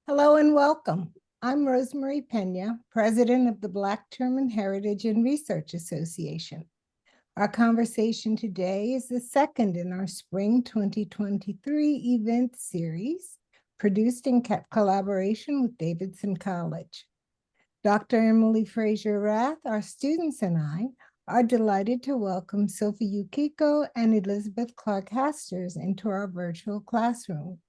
Hello and welcome. I'm Rosemary Pena, President of the Black German Heritage and Research Association. Our conversation today is the second in our Spring 2023 event series, produced in collaboration with Davidson College. Dr. Emily Fraser-Rath, our students and I are delighted to welcome Sophie Yukiko and Elisabeth Clarke-Hasters into our virtual classroom.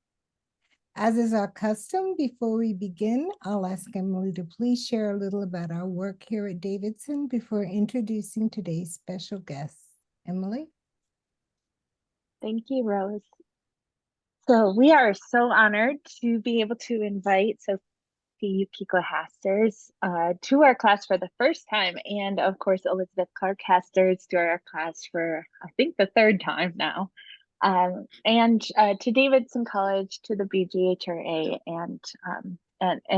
As is our custom, before we begin, I'll ask Emily to please share a little about our work here at Davidson before introducing today's special guests. Emily? Thank you, Rose. So we are so honored to be able to invite Sophie Yukiko Hasters to our class for the first time, and of course Elisabeth Clarke-Hasters to our class for, I think, the third time now. And to Davidson College, to the BGHRA, and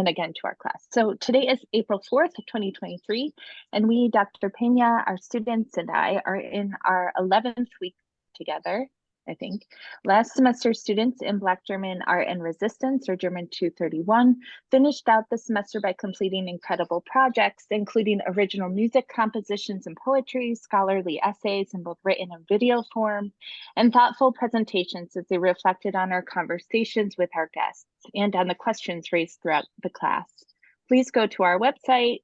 again to our class. So today is April 4th, 2023, and we, Dr. Pena, our students, and I are in our 11th week together, I think. Last semester students in Black German Art and Resistance, or German 231, finished out the semester by completing incredible projects, including original music compositions and poetry, scholarly essays in both written and video form, and thoughtful presentations as they reflected on our conversations with our guests and on the questions raised throughout the class. Please go to our website,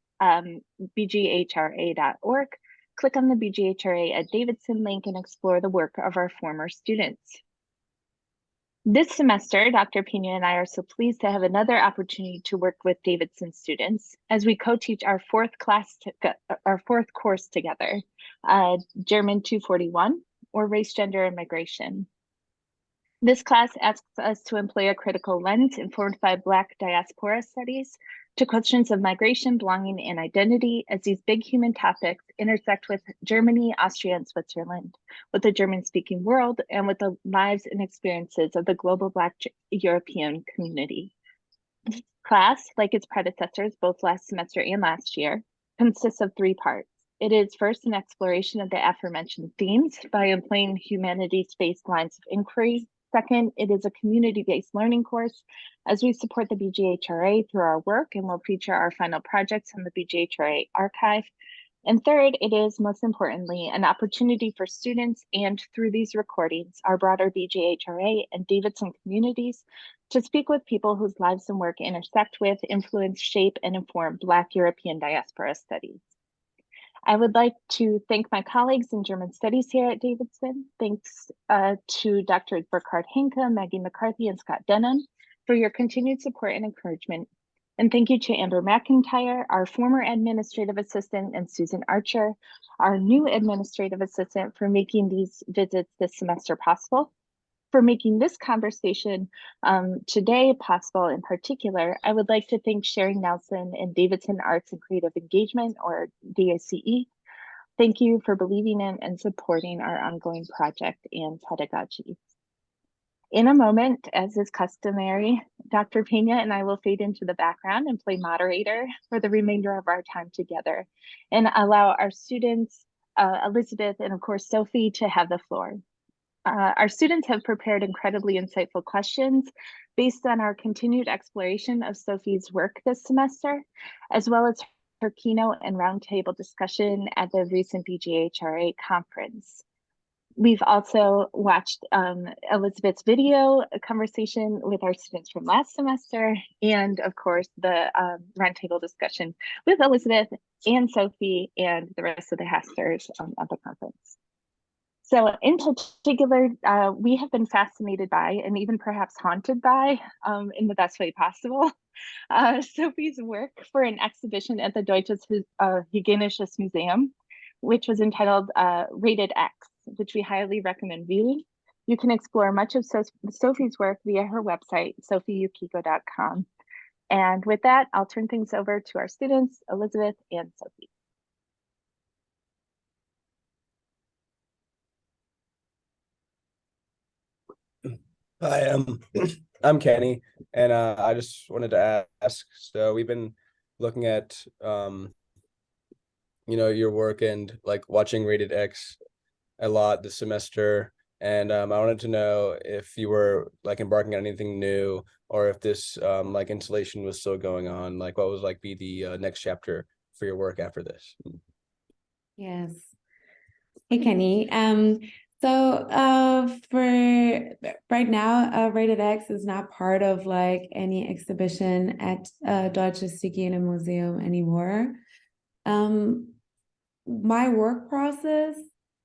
bghra.org, click on the BGHRA at Davidson link and explore the work of our former students. This semester, Dr. Pena and I are so pleased to have another opportunity to work with Davidson students as we co-teach our fourth course together, German 241, or Race, Gender, and Migration. This class asks us to employ a critical lens informed by Black diaspora studies to questions of migration, belonging, and identity as these big human topics intersect with Germany, Austria, and Switzerland, with the German-speaking world, and with the lives and experiences of the global Black European community. This class, like its predecessors, both last semester and last year, consists of three parts. It is first an exploration of the aforementioned themes by employing humanities-based lines of inquiry. Second, it is a community-based learning course as we support the BGHRA through our work and will feature our final projects on the BGHRA archive. And third, it is most importantly an opportunity for students and through these recordings, our broader BGHRA and Davidson communities to speak with people whose lives and work intersect with, influence, shape, and inform Black European diaspora studies. I would like to thank my colleagues in German Studies here at Davidson. Thanks to Dr. Burkhard Henke, Maggie McCarthy, and Scott Denham for your continued support and encouragement. And thank you to Amber McIntyre, our former administrative assistant, and Susan Archer, our new administrative assistant, for making these visits this semester possible. For making this conversation today possible in particular, I would like to thank Sherry Nelson and Davidson Arts and Creative Engagement, or DACE. Thank you for believing in and supporting our ongoing project and pedagogy. In a moment, as is customary, Dr. Pena and I will fade into the background and play moderator for the remainder of our time together and allow our students, Elisabeth and of course Sophie, to have the floor. Our students have prepared incredibly insightful questions based on our continued exploration of Sophie's work this semester, as well as her keynote and roundtable discussion at the recent BGHRA conference. We've also watched Elisabeth's video conversation with our students from last semester, and of course the roundtable discussion with Elisabeth and Sophie and the rest of the Hasters at the conference. So in particular, we have been fascinated by, and even perhaps haunted by, in the best way possible, Sophie's work for an exhibition at the Deutsches Hygienisches Museum, which was entitled Rated X, which we highly recommend viewing. You can explore much of Sophie's work via her website, sophieyukiko.com. And with that, I'll turn things over to our students, Elisabeth and Sophie. Hi, I'm Kenny, and I just wanted to ask. So we've been looking at your work and like watching Rated X a lot this semester, And I wanted to know if you were like embarking on anything new, or if this like installation was still going on, like what was like be the next chapter for your work after this. Yes. Hey, Kenny. For right now, Rated X is not part of like any exhibition at Deutsches Hygienemuseum anymore. My work process,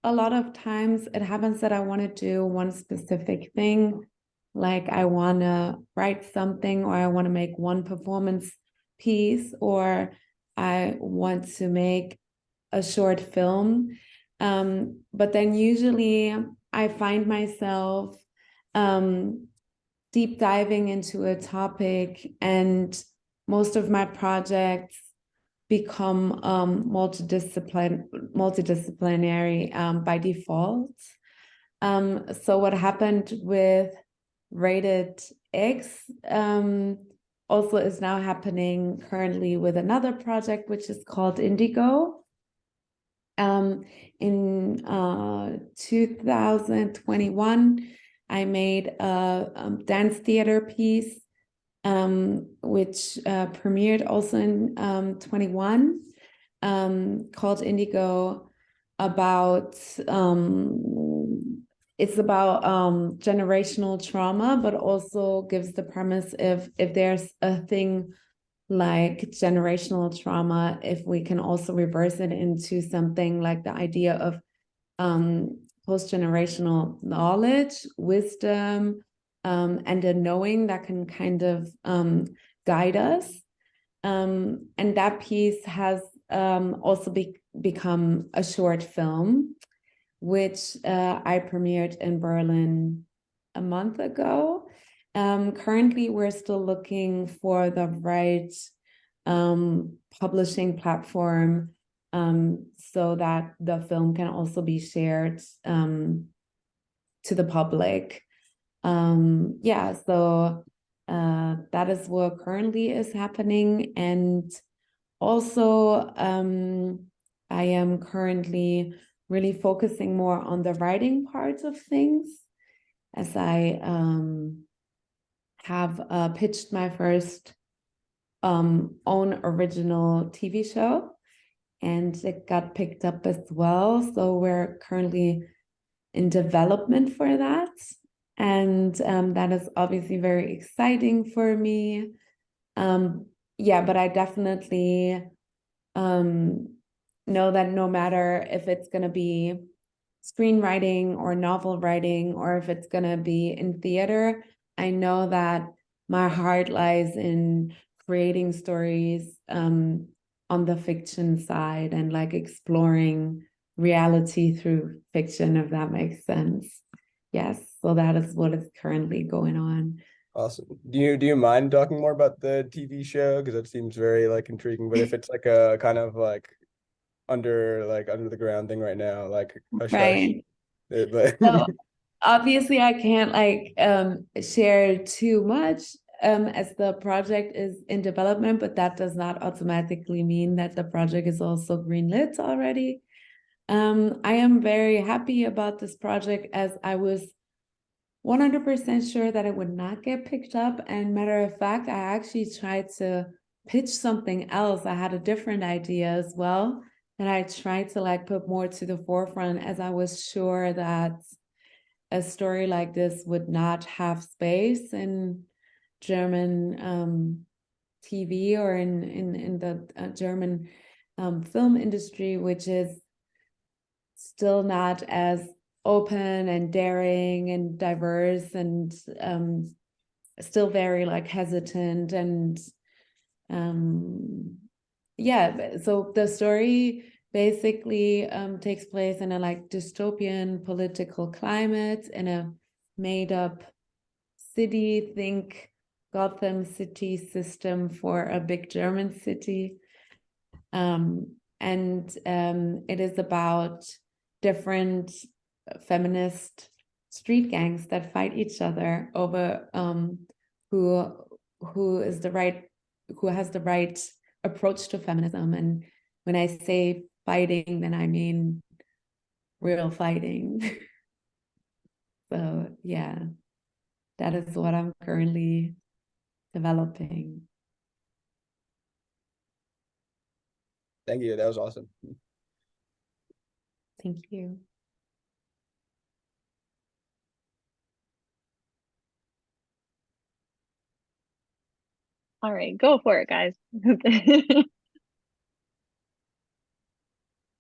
a lot of times it happens that I want to do one specific thing, like I want to write something, or I want to make one performance piece, or I want to make a short film. But then usually I find myself deep diving into a topic, and most of my projects become multidisciplinary by default. So what happened with Rated X also is now happening currently with another project, which is called Indigo. In 2021, I made a dance theater piece, which premiered also in 21, called Indigo, about it's about generational trauma, but also gives the premise if there's a thing like generational trauma, if we can also reverse it into something like the idea of post-generational knowledge, wisdom, and a knowing that can kind of guide us. And that piece has also become a short film, which I premiered in Berlin a month ago. Currently, we're still looking for the right publishing platform so that the film can also be shared to the public. Yeah, so that is what currently is happening. And also, I am currently really focusing more on the writing part of things, as I have pitched my first own original TV show, and it got picked up as well. So we're currently in development for that. And that is obviously very exciting for me. Yeah, but I definitely know that no matter if it's going to be screenwriting or novel writing, or if it's going to be in theater, I know that my heart lies in creating stories on the fiction side, and like exploring reality through fiction, if that makes sense. Yes, so that is what is currently going on. Awesome. Do you mind talking more about the TV show? Because that seems very like intriguing. But if it's like a kind of like under the ground thing right now, like hush Right. hush. But So obviously I can't like share too much as the project is in development, but that does not automatically mean that the project is also greenlit already. I am very happy about this project, as I was 100% sure that it would not get picked up. And matter of fact, I actually tried to pitch something else. I had a different idea as well, and I tried to like put more to the forefront, as I was sure that a story like this would not have space in German TV, or in the German film industry, which is still not as open and daring and diverse, and still very like hesitant. And yeah, so the story basically takes place in a like dystopian political climate in a made up city. Think Gotham City system for a big German city. And it is about different feminist street gangs that fight each other over who has the right approach to feminism. And when I say fighting, then I mean real fighting. So yeah, that is what I'm currently developing. Thank you. That was awesome. Thank you. All right, go for it, guys.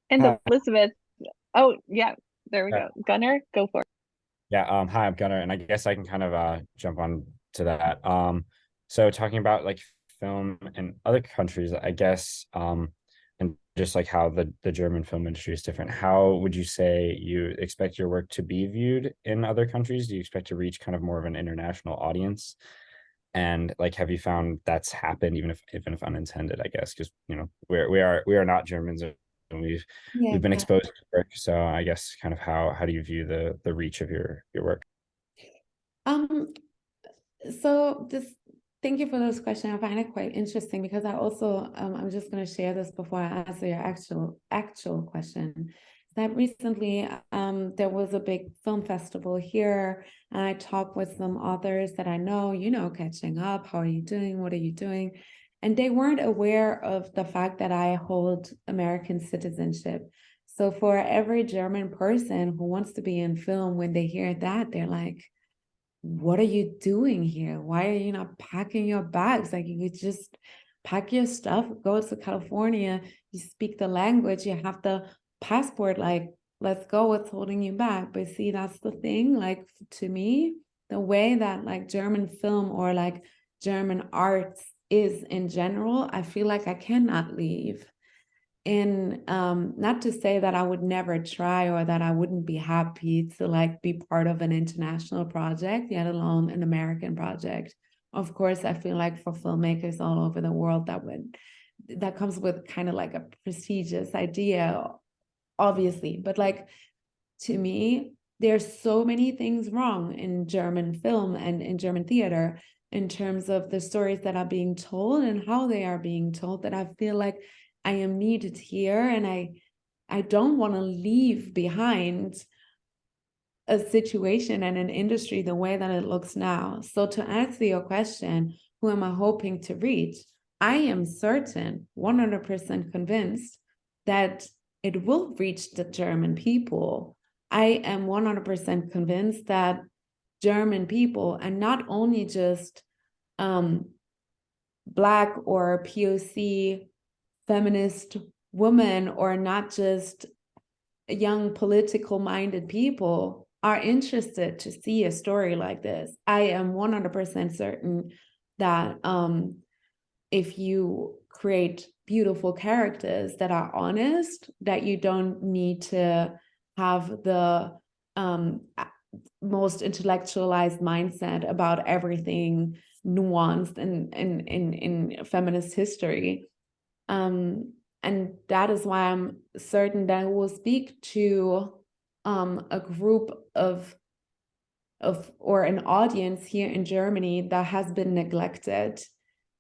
And Hi. Elisabeth, oh yeah, there we Yeah. go. Gunnar, go for it. Yeah, hi, I'm Gunnar, and I guess I can kind of jump on to that. So talking about like film in other countries, I guess, and just like how the German film industry is different, how would you say you expect your work to be viewed in other countries? Do you expect to reach kind of more of an international audience? And like, have you found that's happened, even if unintended, I guess, because we are not Germans, and we've been Yeah. exposed to work. So I guess kind of how do you view the reach of your work? So this, thank you for this question. I find it quite interesting because I also, I'm just going to share this before I answer your actual question. That recently, there was a big film festival here, and I talked with some authors that I know, catching up. How are you doing? What are you doing? And they weren't aware of the fact that I hold American citizenship. So for every German person who wants to be in film, when they hear that, they're like, what are you doing here? Why are you not packing your bags? Like, you could just pack your stuff, go to California, you speak the language, you have the passport, like, let's go, what's holding you back? But see, that's the thing, like, to me, the way that like German film or like German arts is in general, I feel like I cannot leave. And not to say that I would never try or that I wouldn't be happy to like be part of an international project, yet alone an American project. Of course, I feel like for filmmakers all over the world, that comes with kind of like a prestigious idea, obviously. But like, to me, there's so many things wrong in German film and in German theater in terms of the stories that are being told and how they are being told, that I feel like I am needed here, and I don't want to leave behind a situation and an industry the way that it looks now. So to answer your question, who am I hoping to reach? I am certain, 100% convinced that it will reach the German people. I am 100% convinced that German people, and not only just Black or POC feminist women, or not just young political minded people, are interested to see a story like this. I am 100% certain that if you create beautiful characters that are honest, that you don't need to have the most intellectualized mindset about everything nuanced in feminist history. And that is why I'm certain that I will speak to a group of or an audience here in Germany that has been neglected.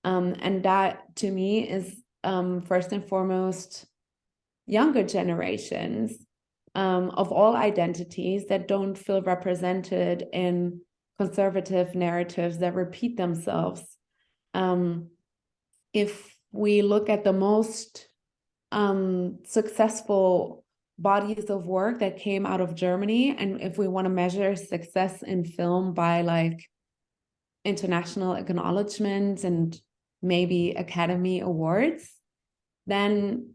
And that to me is first and foremost younger generations of all identities that don't feel represented in conservative narratives that repeat themselves. If we look at the most successful bodies of work that came out of Germany, and if we want to measure success in film by like international acknowledgement and maybe Academy Awards, then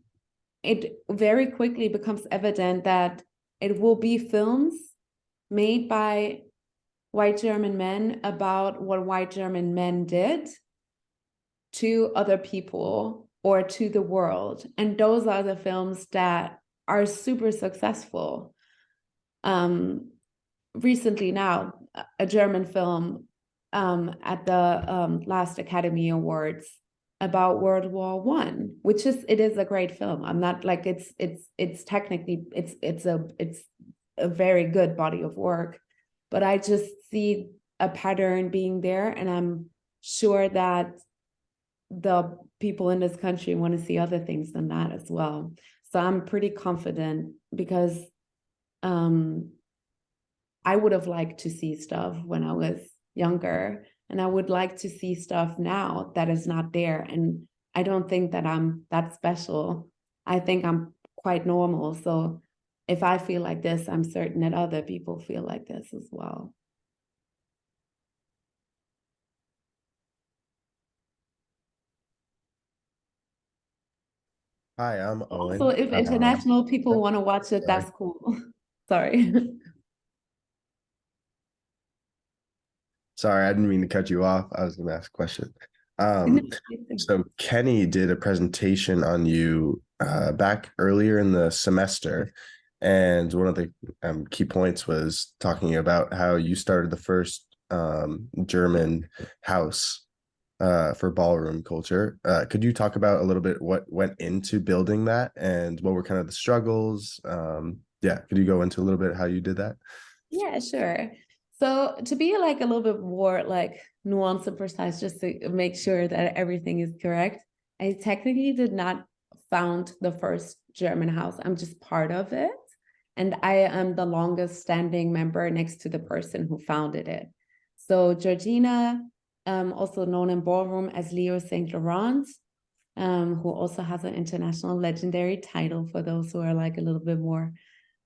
it very quickly becomes evident that it will be films made by white German men about what white German men did to other people or to the world. And those are the films that are super successful. Recently now, a German film at the last Academy Awards about World War I, which it is a great film. I'm not like it's technically it's a very good body of work, but I just see a pattern being there, and I'm sure that the people in this country want to see other things than that as well. So I'm pretty confident because I would have liked to see stuff when I was younger, and I would like to see stuff now that is not there. And I don't think that I'm that special. I think I'm quite normal. So if I feel like this, I'm certain that other people feel like this as well. Hi, I'm Owen. So if international people want to watch it, that's cool. Sorry. Sorry, I didn't mean to cut you off. I was going to ask a question. So Kenny did a presentation on you back earlier in the semester, and one of the key points was talking about how you started the first German house for ballroom culture. Could you talk about a little bit what went into building that and what were kind of the struggles? Yeah, could you go into a little bit how you did that? Yeah, sure. So to be like a little bit more like nuanced and precise, just to make sure that everything is correct, I technically did not found the first German house. I'm just part of it. And I am the longest standing member next to the person who founded it. So Georgina, also known in ballroom as Leo St. Laurent, who also has an international legendary title for those who are like a little bit more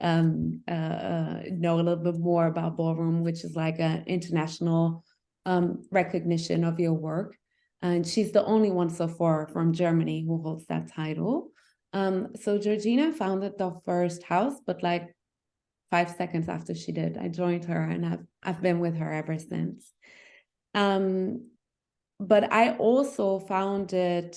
know a little bit more about ballroom, which is like an international recognition of your work. And she's the only one so far from Germany who holds that title. So Georgina founded the first house, but like 5 seconds after she did, I joined her, and I've been with her ever since. But I also founded,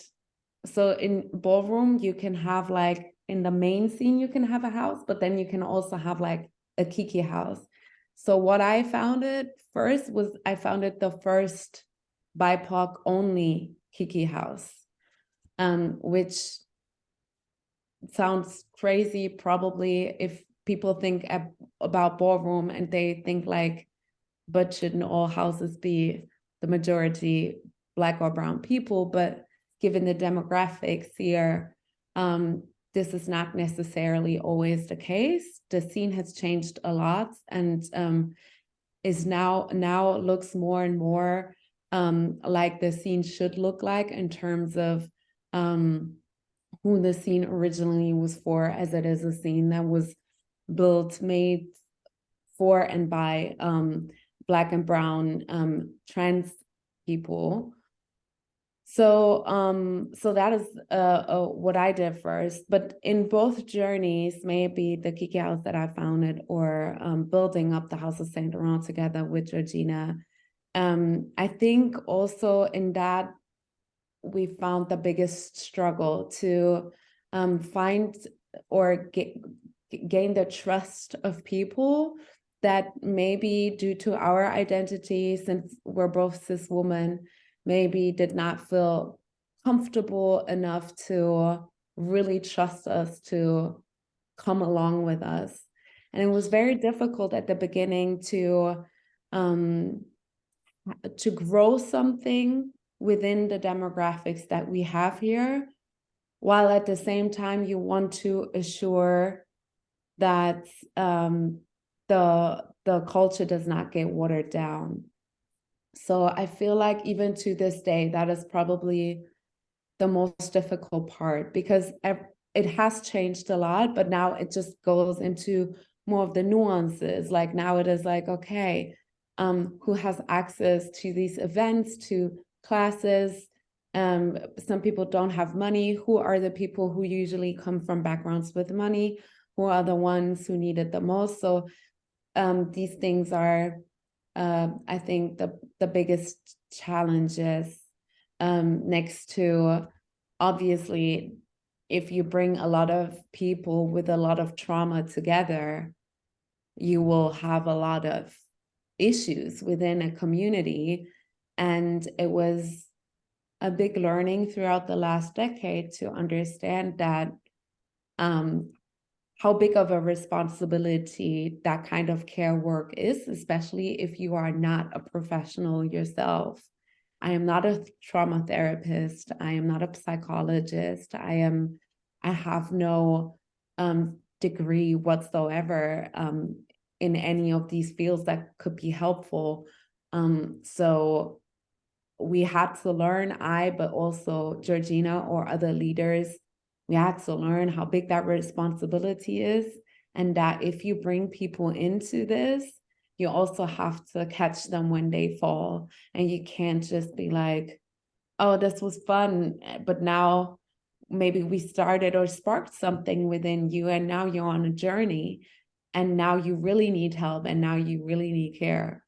so in ballroom, you can have like, in the main scene, you can have a house, but then you can also have like a Kiki house. So what I founded first was I founded the first BIPOC only Kiki house, which sounds crazy probably if people think about ballroom and they think like, but shouldn't all houses be the majority Black or brown people? But given the demographics here, this is not necessarily always the case. The scene has changed a lot, and is now looks more and more like the scene should look like in terms of who the scene originally was for, as it is a scene that was built, made for and by Black and brown trans people. So that is what I did first. But in both journeys, maybe the Kiki house that I founded or building up the House of Saint Laurent together with Georgina, I think also in that we found the biggest struggle to find or gain the trust of people that maybe due to our identity, since we're both cis women, maybe did not feel comfortable enough to really trust us to come along with us. And it was very difficult at the beginning to grow something within the demographics that we have here, while at the same time you want to assure that the culture does not get watered down. So I feel like even to this day, that is probably the most difficult part, because it has changed a lot, but now it just goes into more of the nuances. Like now it is like, okay, who has access to these events, to classes? Some people don't have money. Who are the people who usually come from backgrounds with money? Who are the ones who need it the most? So these things are, I think, the biggest challenges, next to, obviously, if you bring a lot of people with a lot of trauma together, you will have a lot of issues within a community. And it was a big learning throughout the last decade to understand that how big of a responsibility that kind of care work is, especially if you are not a professional yourself. I am not a trauma therapist. I am not a psychologist. I have no degree whatsoever in any of these fields that could be helpful. So we had to learn, but also Georgina or other leaders, we had to learn how big that responsibility is, and that if you bring people into this, you also have to catch them when they fall. And you can't just be like, oh, this was fun, but now maybe we started or sparked something within you, and now you're on a journey, and now you really need help, and now you really need care.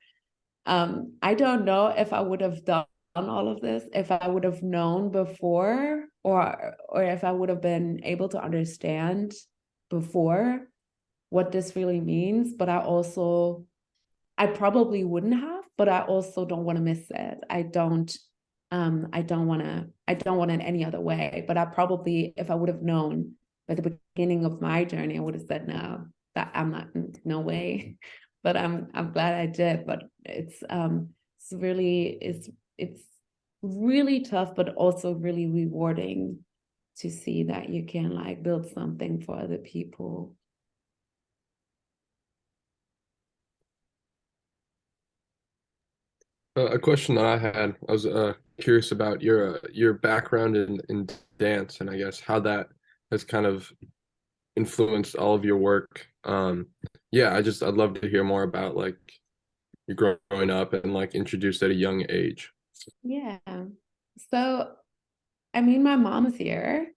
I don't know if I would have done all of this if I would have known before, or if I would have been able to understand before what this really means. But I probably wouldn't have, but I also don't want to miss it. I don't want it any other way. But I probably, if I would have known at the beginning of my journey, I would have said, no, that I'm not, no way. But I'm glad I did. But it's really tough, but also really rewarding to see that you can like build something for other people. A question that I had, I was curious about your background in dance, and I guess how that has kind of influenced all of your work. Yeah, I'd love to hear more about like you growing up and like introduced at a young age. Yeah. So, I mean, my mom's here,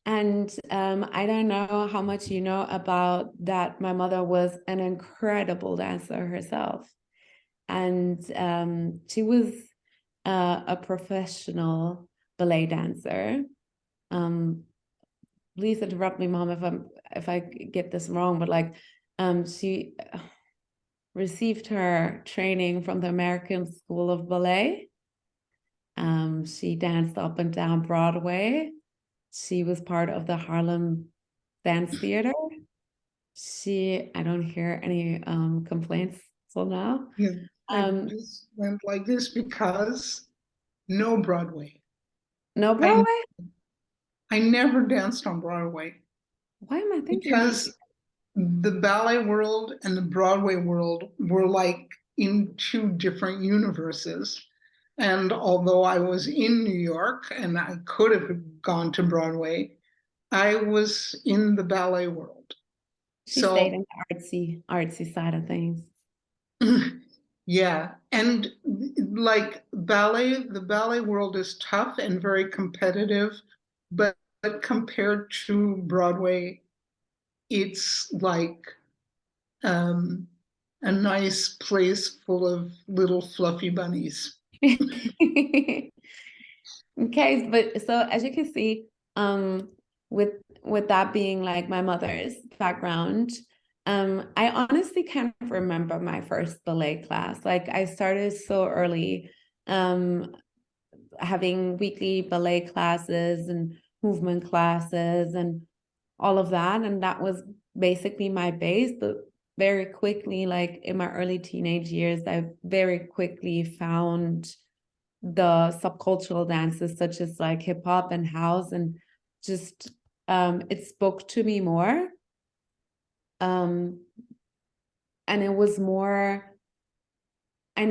and I don't know how much you know about that. My mother was an incredible dancer herself. And she was a professional ballet dancer. Please interrupt me, Mom, if I get this wrong, but like she received her training from the American School of Ballet. She danced up and down Broadway. She was part of the Harlem Dance Theater. I don't hear any complaints till now. Yeah, I just went like this because no Broadway. No Broadway? I never danced on Broadway. Why am I thinking because the ballet world and the Broadway world were like in two different universes. And although I was in New York and I could have gone to Broadway, I was in the ballet world. She stayed in the artsy side of things. Yeah, and like the ballet world is tough and very competitive, but compared to Broadway, it's like a nice place full of little fluffy bunnies. Okay, but so as you can see, with that being like my mother's background, I honestly can't remember my first ballet class. Like I started so early, having weekly ballet classes and movement classes and all of that. And that was basically my base. But very quickly, like in my early teenage years, I very quickly found the subcultural dances such as like hip hop and house, and just it spoke to me more. And it was more, I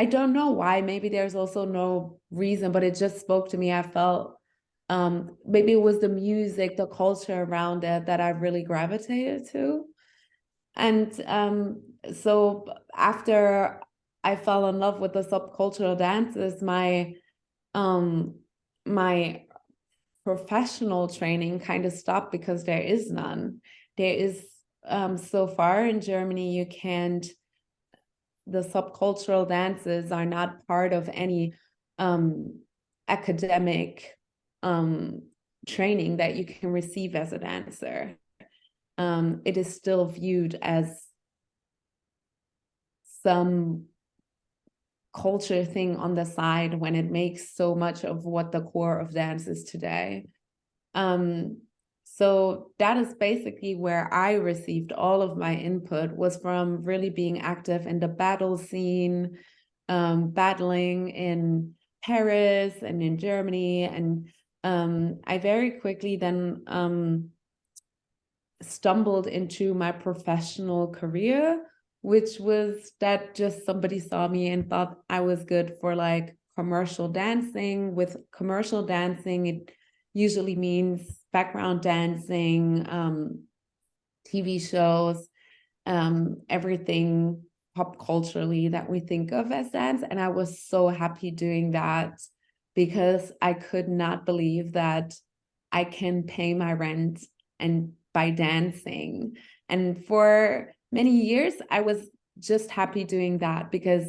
don't know why, maybe there's also no reason, but it just spoke to me. I felt maybe it was the music, the culture around it that I really gravitated to. And so after I fell in love with the subcultural dances, my professional training kind of stopped because there is none. There is so far in Germany, the subcultural dances are not part of any academic training that you can receive as a dancer. It is still viewed as some culture thing on the side when it makes so much of what the core of dance is today. So that is basically where I received all of my input, was from really being active in the battle scene, battling in Paris and in Germany. And I very quickly then stumbled into my professional career, which was that just somebody saw me and thought I was good for like commercial dancing. With commercial dancing, it usually means background dancing, TV shows, everything pop culturally that we think of as dance. And I was so happy doing that because I could not believe that I can pay my rent and by dancing. And for many years, I was just happy doing that because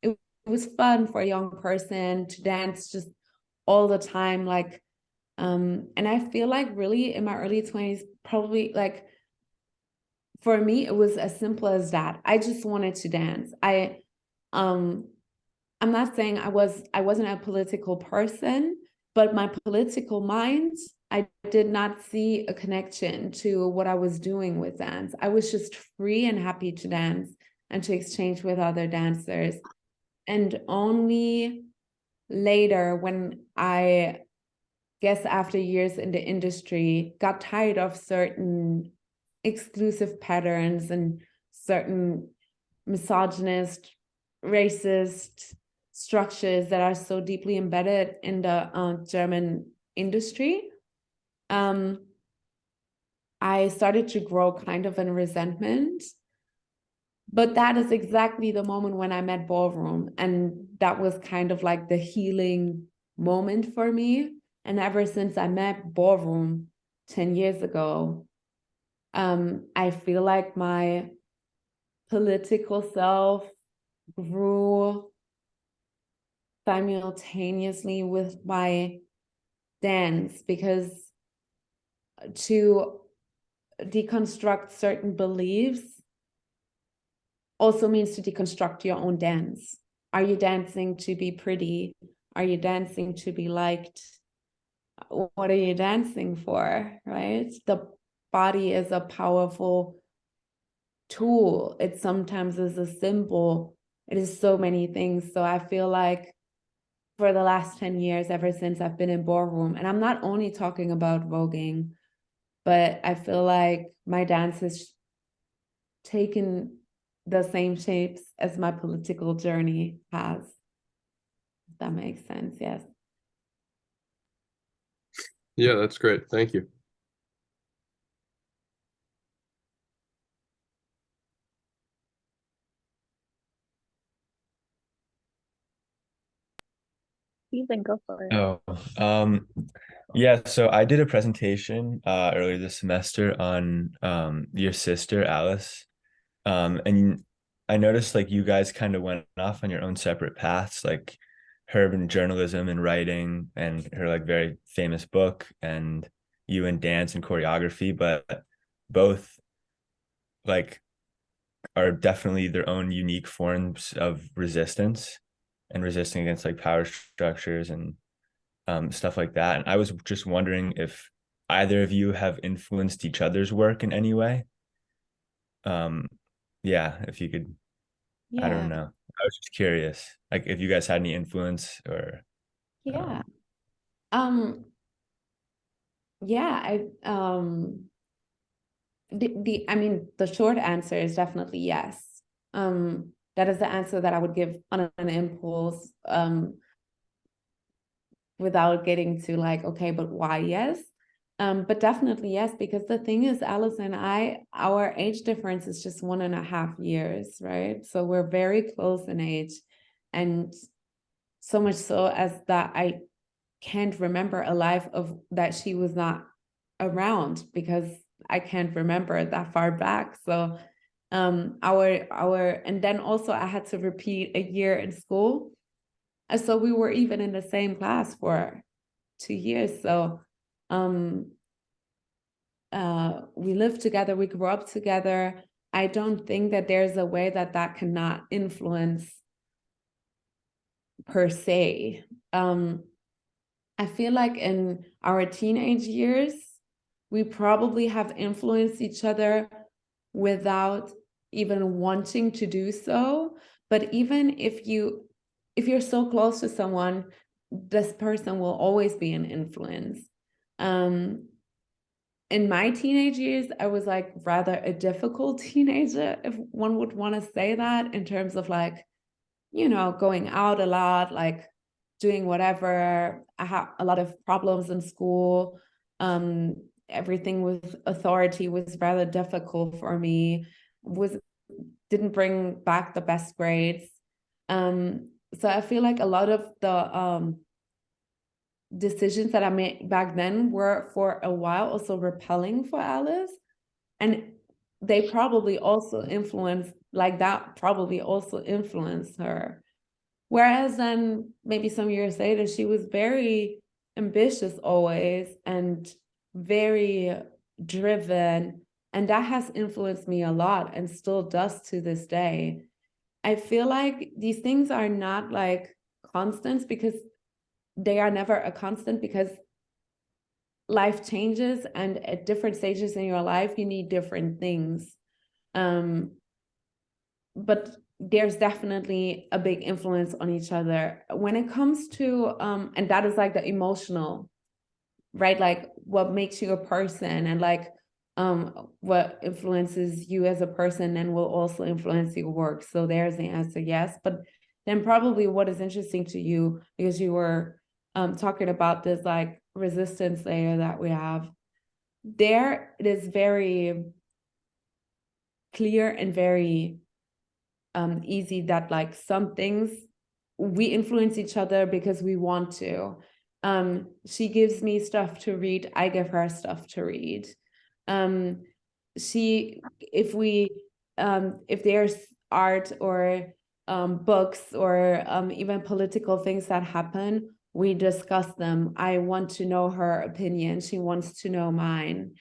it was fun for a young person to dance just all the time. Like, and I feel like really in my early 20s, probably like, for me, it was as simple as that. I just wanted to dance. I'm not saying I wasn't a political person, but my political mind, I did not see a connection to what I was doing with dance. I was just free and happy to dance and to exchange with other dancers. And only later, when I guess after years in the industry, got tired of certain exclusive patterns and certain misogynist, racist structures that are so deeply embedded in the German industry, I started to grow kind of a resentment. But that is exactly the moment when I met ballroom. And that was kind of like the healing moment for me. And ever since I met ballroom 10 years ago, I feel like my political self grew simultaneously with my dance, because to deconstruct certain beliefs also means to deconstruct your own dance. Are you dancing to be pretty? Are you dancing to be liked? What are you dancing for, right? The body is a powerful tool. It sometimes is a symbol. It is so many things. So I feel like for the last 10 years, ever since I've been in ballroom, and I'm not only talking about voguing, but I feel like my dance has taken the same shapes as my political journey has. If that makes sense, yes. Yeah, that's great. Thank you. Even go for it. Oh, yeah, so I did a presentation earlier this semester on your sister Alice. And I noticed like you guys kind of went off on your own separate paths, like her in journalism and writing and her like very famous book, and you in dance and choreography, but both like are definitely their own unique forms of resistance and resisting against like power structures and stuff like that. And I was just wondering if either of you have influenced each other's work in any way. Yeah, if you could, I don't know. I was just curious, like if you guys had any influence or. Yeah. Yeah, I mean, the short answer is definitely yes. That is the answer that I would give on an impulse, without getting to like, okay, but why yes? But definitely yes, because the thing is, Alice and I, our age difference is just 1.5 years, right? So we're very close in age, and so much so as that I can't remember a life of that she was not around, because I can't remember that far back. So and then also I had to repeat a year in school. And so we were even in the same class for 2 years. So we lived together, we grew up together. I don't think that there's a way that that cannot influence per se. I feel like in our teenage years, we probably have influenced each other without even wanting to do so. But even if you're so close to someone, this person will always be an influence. in my teenage years, I was like rather a difficult teenager, if one would want to say that, in terms of like, you know, going out a lot, like doing whatever. I had a lot of problems in school. Everything with authority was rather difficult for me, didn't bring back the best grades. So I feel like a lot of the decisions that I made back then were for a while also repelling for Alice. And they probably also influenced, like that probably also influenced her. Whereas then maybe some years later, she was very ambitious always and very driven. And that has influenced me a lot and still does to this day. I feel like these things are not like constants, because they are never a constant, because life changes, and at different stages in your life, you need different things. But there's definitely a big influence on each other when it comes to, and that is like the emotional, right? Like what makes you a person, and like what influences you as a person and will also influence your work. So there's the answer, yes. But then probably what is interesting to you, because you were talking about this like resistance layer that we have, there it is very clear and very easy that like some things we influence each other because we want to. She gives me stuff to read, I give her stuff to read. If there's art or books or even political things that happen, we discuss them. I want to know her opinion, she wants to know mine.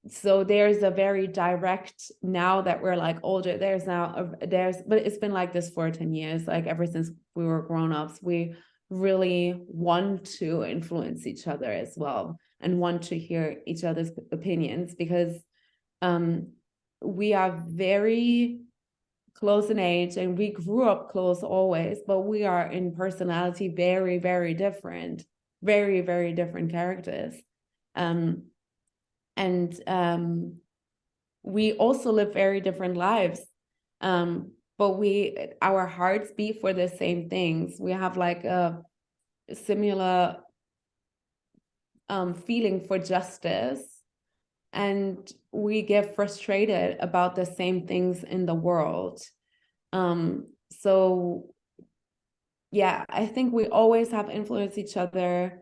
So there's a very direct, now that we're like older, but it's been like this for 10 years, like ever since we were grown-ups, we really want to influence each other as well and want to hear each other's opinions, because we are very close in age and we grew up close always, but we are in personality very, very different, very, very different characters. And we also live very different lives, but our hearts beat for the same things. We have like a similar feeling for justice, and we get frustrated about the same things in the world. So yeah, I think we always have influenced each other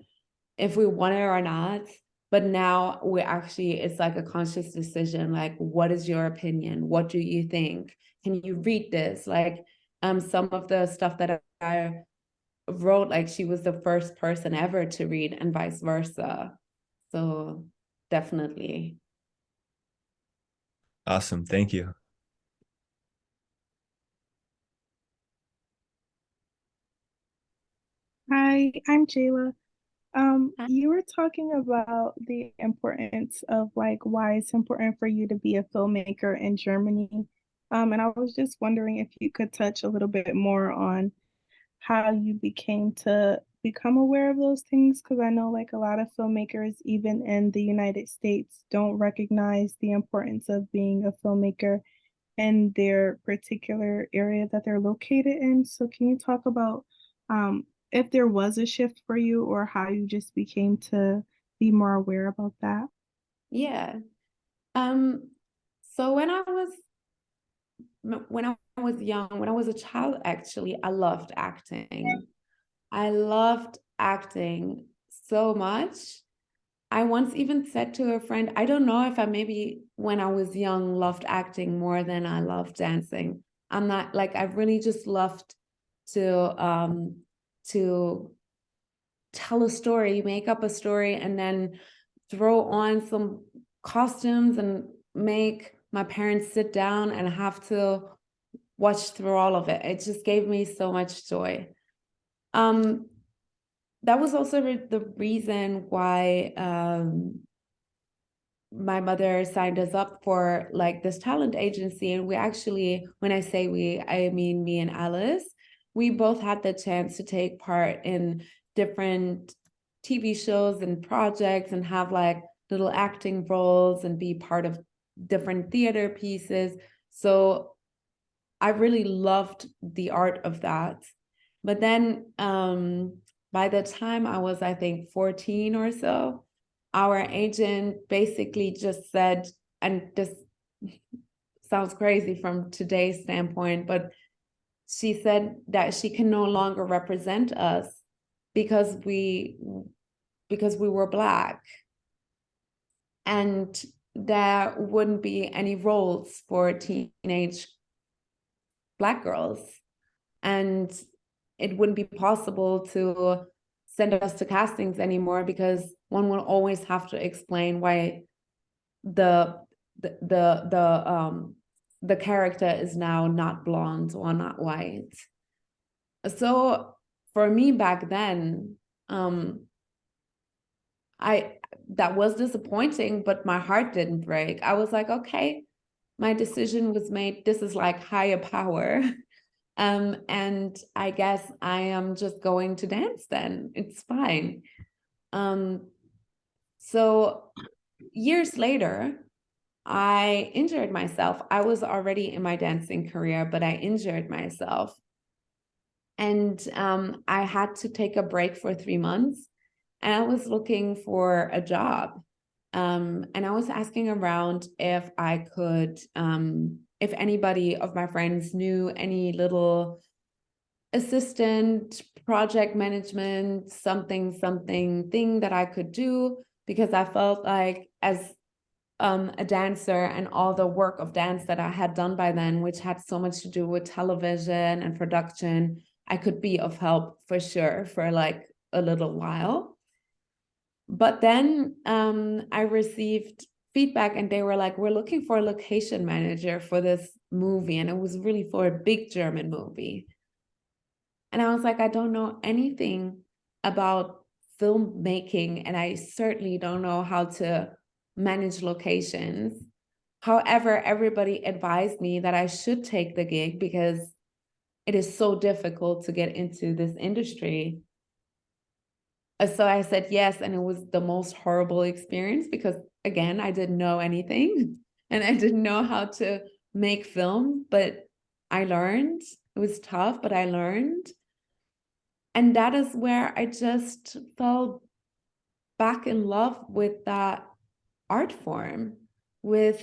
if we want it or not. But now it's like a conscious decision, like, what is your opinion? What do you think? Can you read this? Like, some of the stuff that I wrote, like she was the first person ever to read, and vice versa. So definitely. Awesome. Thank you. Hi, I'm Jayla. You were talking about the importance of like why it's important for you to be a filmmaker in Germany. And I was just wondering if you could touch a little bit more on how you become aware of those things, because I know like a lot of filmmakers, even in the United States, don't recognize the importance of being a filmmaker in their particular area that they're located in. So can you talk about if there was a shift for you, or how you just became to be more aware about that? Yeah. So when I was young, when I was a child, actually, I loved acting. I loved acting so much. I once even said to a friend, I don't know if I maybe when I was young loved acting more than I loved dancing. I'm not like, I really just loved to tell a story, make up a story, and then throw on some costumes and make my parents sit down and have to watch through all of it. It just gave me so much joy. That was also the reason why my mother signed us up for like this talent agency. And we actually, when I say we, I mean me and Alice, we both had the chance to take part in different TV shows and projects and have like little acting roles and be part of different theater pieces. So I really loved the art of that. But then by the time I was, I think, 14 or so, our agent basically just said, and this sounds crazy from today's standpoint, but she said that she can no longer represent us because we were Black, and there wouldn't be any roles for teenage Black girls, and it wouldn't be possible to send us to castings anymore because one will always have to explain why the character is now not blonde or not white. So for me back then, that was disappointing, but my heart didn't break. I was like, okay, my decision was made. This is like higher power. And I guess I am just going to dance then. It's fine. So years later, I injured myself. I was already in my dancing career, but I injured myself. And I had to take a break for 3 months. And I was looking for a job. And I was asking around if I could, if anybody of my friends knew any little assistant, project management, something thing that I could do, because I felt like as a dancer and all the work of dance that I had done by then, which had so much to do with television and production, I could be of help for sure for like a little while. But then I received feedback and they were like, we're looking for a location manager for this movie. And it was really for a big German movie. And I was like, I don't know anything about filmmaking, and I certainly don't know how to manage locations. However, everybody advised me that I should take the gig because it is so difficult to get into this industry. So I said yes, and it was the most horrible experience because, again, I didn't know anything and I didn't know how to make film, but I learned. It was tough, but I learned. And that is where I just fell back in love with that art form, with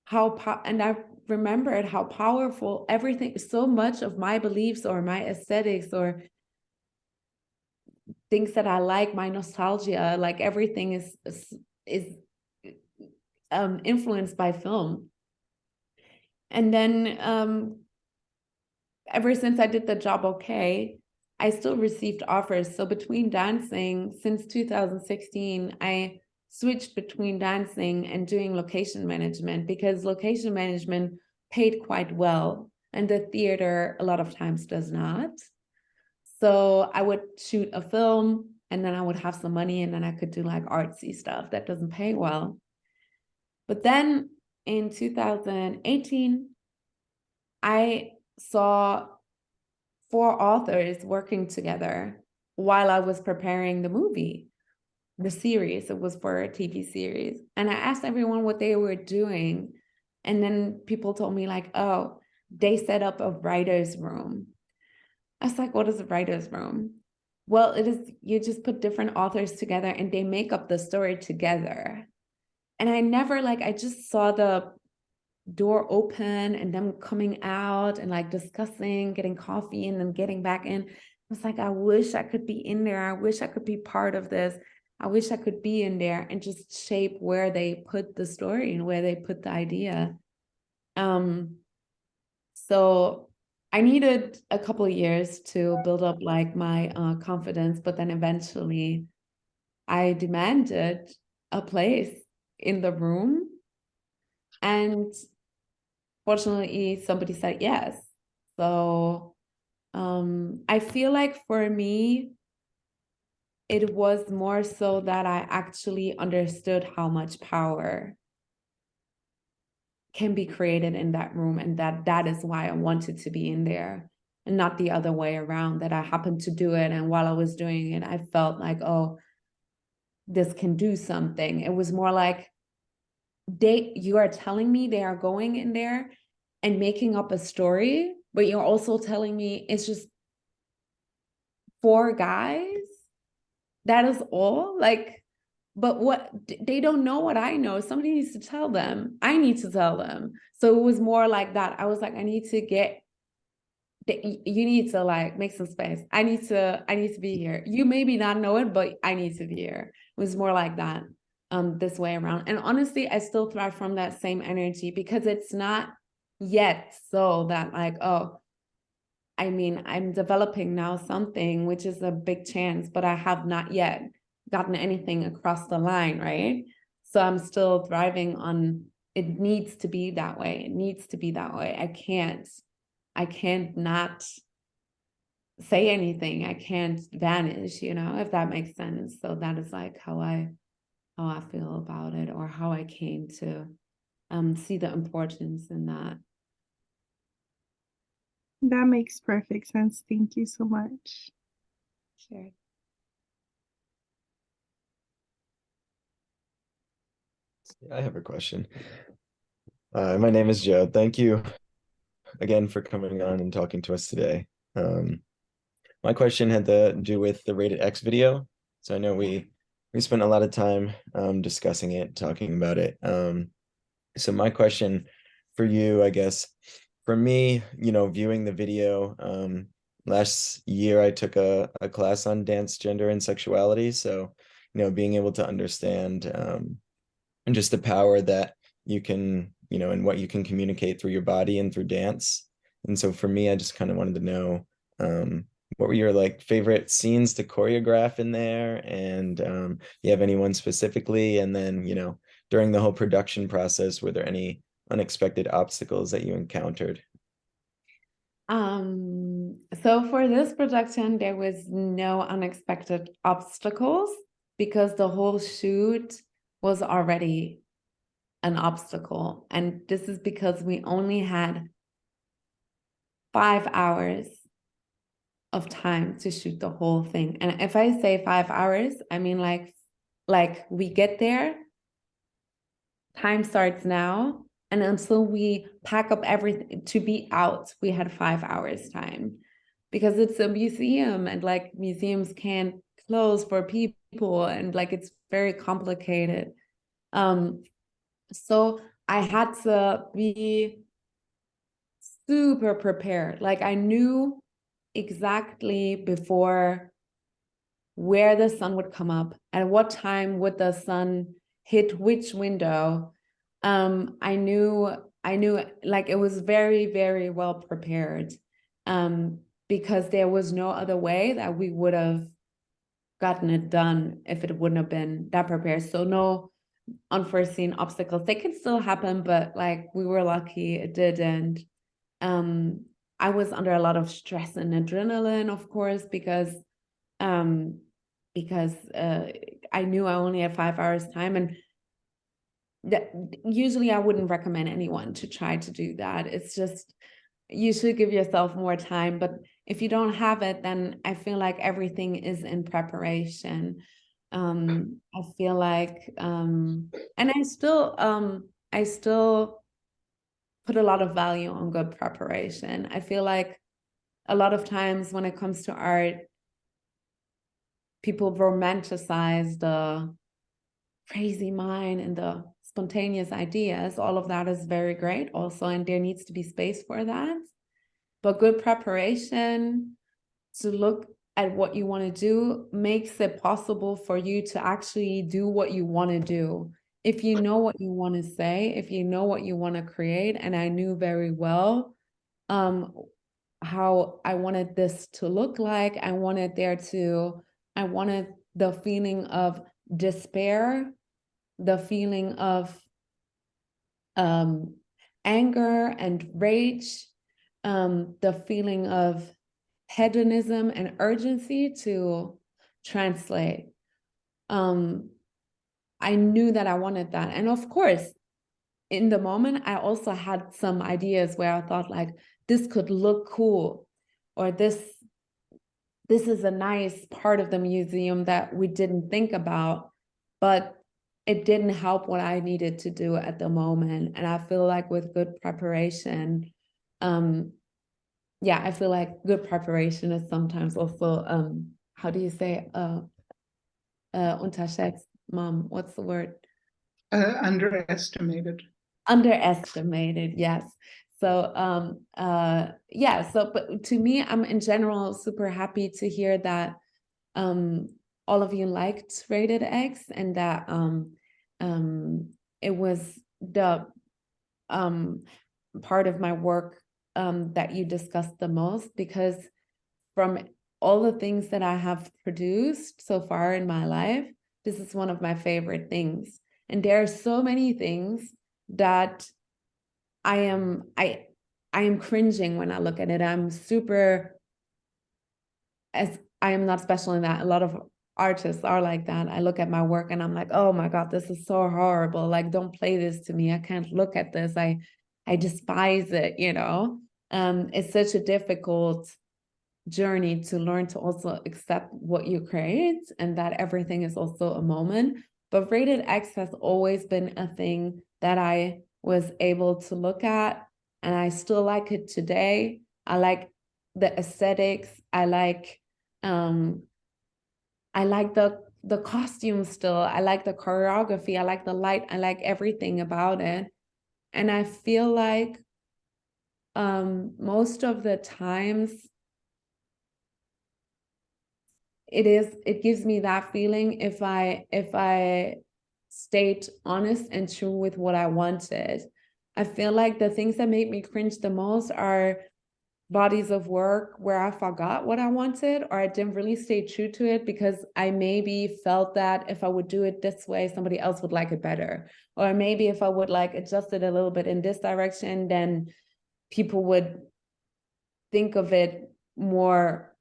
how, and I remembered how powerful everything, so much of my beliefs or my aesthetics or things that I like, my nostalgia, like everything is influenced by film. And then ever since I did the job okay, I still received offers. So between dancing, since 2016, I switched between dancing and doing location management because location management paid quite well and the theater a lot of times does not. So I would shoot a film and then I would have some money and then I could do like artsy stuff that doesn't pay well. But then in 2018, I saw 4 authors working together while I was preparing the movie, the series. It was for a TV series. And I asked everyone what they were doing. And then people told me like, oh, they set up a writer's room. I was like, what is a writer's room? Well, it is, you just put different authors together and they make up the story together. And I never I just saw the door open and them coming out and like discussing, getting coffee and then getting back in. I was like, I wish I could be in there. I wish I could be part of this. I wish I could be in there and just shape where they put the story and where they put the idea. So I needed a couple of years to build up like my confidence, but then eventually I demanded a place in the room, and fortunately somebody said yes. So I feel like for me, it was more so that I actually understood how much power can be created in that room, and that is why I wanted to be in there. and not the other way around, that I happened to do it. And while I was doing it, I felt like, oh, this can do something. It was more like, you are telling me they are going in there and making up a story, but you're also telling me it's just 4 guys. That is all. Like, but what, they don't know what I know. Somebody needs to tell them. I need to tell them. So it was more like that. I was like, I need to get, you need to like make some space. I need to be here. You maybe not know it, but I need to be here. It was more like that, this way around. And honestly, I still thrive from that same energy, because it's not yet so that like, oh, I mean, I'm developing now something, which is a big chance, but I have not yet gotten anything across the line, right? So I'm still thriving on, it needs to be that way. It needs to be that way. I can't not say anything. I can't vanish, you know, if that makes sense. So that is like how I feel about it, or how I came to see the importance in that. That makes perfect sense. Thank you so much. Sure. I have a question. My name is Joe. Thank you again for coming on and talking to us today. My question had to do with the Rated X video. So I know we spent a lot of time discussing it, talking about it. So my question for you, I guess, for me, you know, viewing the video, last year I took a class on dance, gender, and sexuality. So, you know, being able to understand and just the power that you can, you know, and what you can communicate through your body and through dance. And so for me, I just kind of wanted to know, what were your like favorite scenes to choreograph in there? And you have anyone specifically? And then, you know, during the whole production process, were there any unexpected obstacles that you encountered? So for this production, there was no unexpected obstacles, because the whole shoot was already an obstacle. And this is because we only had 5 hours of time to shoot the whole thing. And if I say 5 hours, I mean like we get there, time starts now, and until we pack up everything to be out, we had 5 hours time, because it's a museum, and like museums can't close for people, and like it's very complicated. So I had to be super prepared. Like I knew exactly before where the sun would come up, at what time would the sun hit which window. I knew like it was very, very well prepared, because there was no other way that we would have gotten it done if it wouldn't have been that prepared. So no unforeseen obstacles. They can still happen, but like we were lucky it didn't. I was under a lot of stress and adrenaline, of course, because I knew I only had 5 hours time, and that usually I wouldn't recommend anyone to try to do that. It's just, you should give yourself more time, but if you don't have it, then I feel like everything is in preparation. I feel like and I still put a lot of value on good preparation. I feel like a lot of times when it comes to art, people romanticize the crazy mind and the spontaneous ideas. All of that is very great also, and there needs to be space for that. But good preparation to look at what you want to do makes it possible for you to actually do what you want to do. If you know what you want to say, if you know what you want to create, and I knew very well how I wanted this to look like. I wanted the feeling of despair, the feeling of anger and rage, the feeling of hedonism and urgency to translate. I knew that I wanted that. And of course, in the moment, I also had some ideas where I thought like, this could look cool. or this is a nice part of the museum that we didn't think about, but it didn't help what I needed to do at the moment. And I feel like with good preparation, I feel like good preparation is sometimes also, how do you say, unterschätzt, Mom, what's the word? Underestimated. Underestimated, yes. So but to me, I'm in general super happy to hear that all of you liked Rated X, and that it was the part of my work that you discussed the most, because from all the things that I have produced so far in my life, this is one of my favorite things. And there are so many things that I am cringing when I look at it. I am not special in that. A lot of artists are like that. I look at my work and I'm like, oh my God, this is so horrible. Like, don't play this to me. I can't look at this. I despise it, you know? It's such a difficult journey to learn to also accept what you create, and that everything is also a moment. But Rated X has always been a thing that I was able to look at, and I still like it today. I like the aesthetics. I like the costumes still. I like the choreography. I like the light. I like everything about it. And I feel like most of the times it gives me that feeling if I stayed honest and true with what I wanted. I feel like the things that make me cringe the most are bodies of work where I forgot what I wanted, or I didn't really stay true to it because I maybe felt that if I would do it this way, somebody else would like it better. Or maybe if I would like adjust it a little bit in this direction, then people would think of it more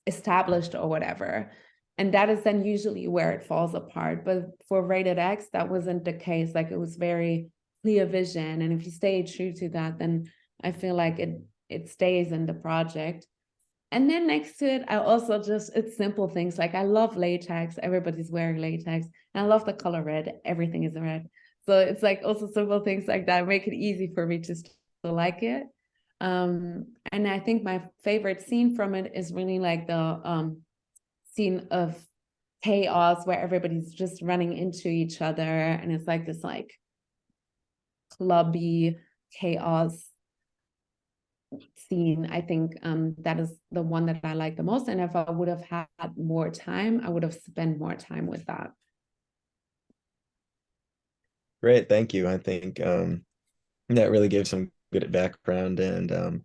established or whatever. And that is then usually where it falls apart. But for Rated X, that wasn't the case. Like, it was very clear vision. And if you stay true to that, then I feel like it stays in the project. And then next to it, I also it's simple things. Like, I love latex. Everybody's wearing latex. And I love the color red. Everything is red. So it's like also simple things like that make it easy for me to still like it. And I think my favorite scene from it is really like the scene of chaos where everybody's just running into each other, and it's like this like clubby chaos scene. I think that is the one that I like the most, and if I would have had more time, I would have spent more time with that. Great, thank you. I think that really gave some good background, and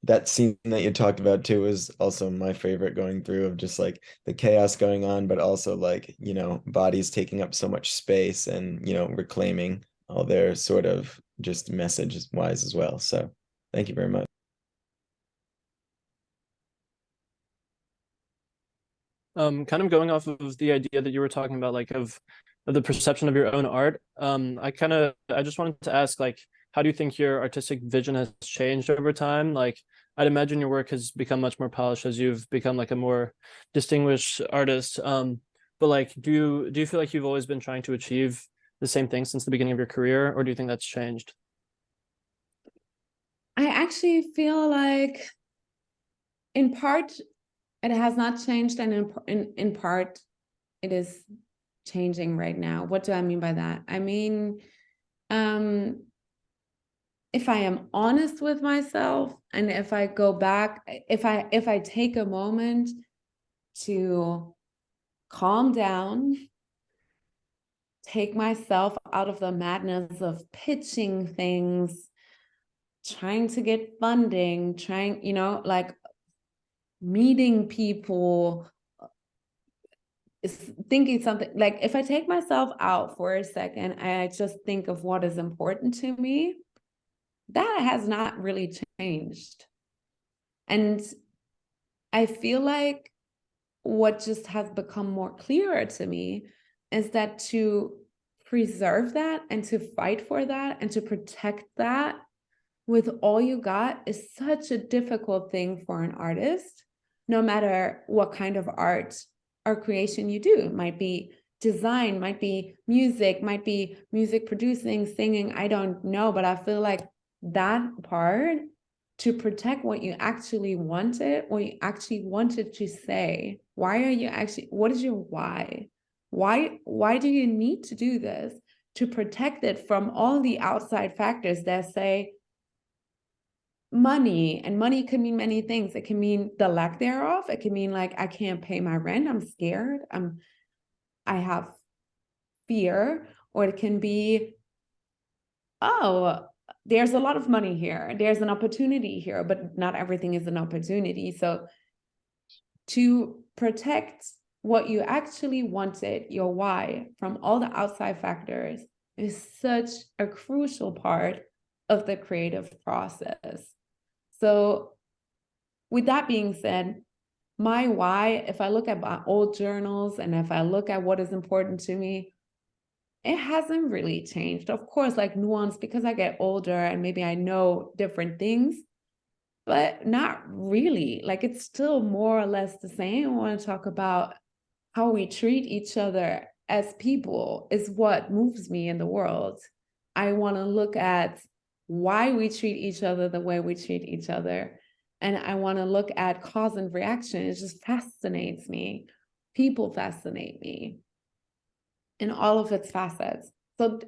that scene that you talked about too is also my favorite, going through of just like the chaos going on, but also like, you know, bodies taking up so much space and, you know, reclaiming all their sort of just message wise as well. So thank you very much. Kind of going off of the idea that you were talking about, like of the perception of your own art. I just wanted to ask, like, how do you think your artistic vision has changed over time? Like, I'd imagine your work has become much more polished as you've become like a more distinguished artist. But like, do you feel like you've always been trying to achieve the same thing since the beginning of your career, or do you think that's changed? I actually feel like in part it has not changed, and in part it is changing right now. What do I mean by that? I mean, if I am honest with myself, and if I go back, if I take a moment to calm down, take myself out of the madness of pitching things, trying to get funding, you know, like meeting people, thinking something, like if I take myself out for a second, I just think of what is important to me, that has not really changed. And I feel like what just has become more clearer to me is that to preserve that and to fight for that and to protect that with all you got is such a difficult thing for an artist, no matter what kind of art or creation you do. It might be design, might be music producing, singing, I don't know, but I feel like that part, to protect what you actually wanted, what you actually wanted to say. Why are you actually, what is your why? Why do you need to do this? To protect it from all the outside factors that say money, and money can mean many things. It can mean the lack thereof. It can mean like, I can't pay my rent, I'm scared, I have fear. Or it can be, oh, there's a lot of money here, there's an opportunity here, but not everything is an opportunity. So to protect what you actually wanted, your why, from all the outside factors is such a crucial part of the creative process. So with that being said, my why, if I look at my old journals and if I look at what is important to me, it hasn't really changed. Of course, like nuance, because I get older and maybe I know different things, but not really. Like, it's still more or less the same. I want to talk about how we treat each other as people is what moves me in the world. I want to look at why we treat each other the way we treat each other. And I want to look at cause and reaction. It just fascinates me. People fascinate me in all of its facets. So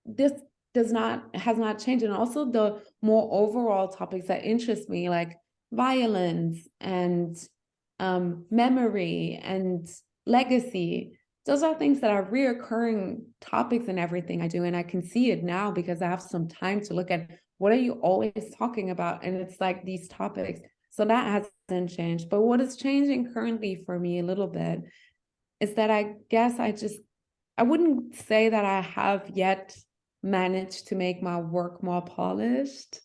this has not changed. And also the more overall topics that interest me, like violence and memory and legacy, those are things that are reoccurring topics in everything I do. And I can see it now because I have some time to look at what are you always talking about? And it's like these topics. So that hasn't changed. But what is changing currently for me a little bit is that I guess I wouldn't say that I have yet managed to make my work more polished.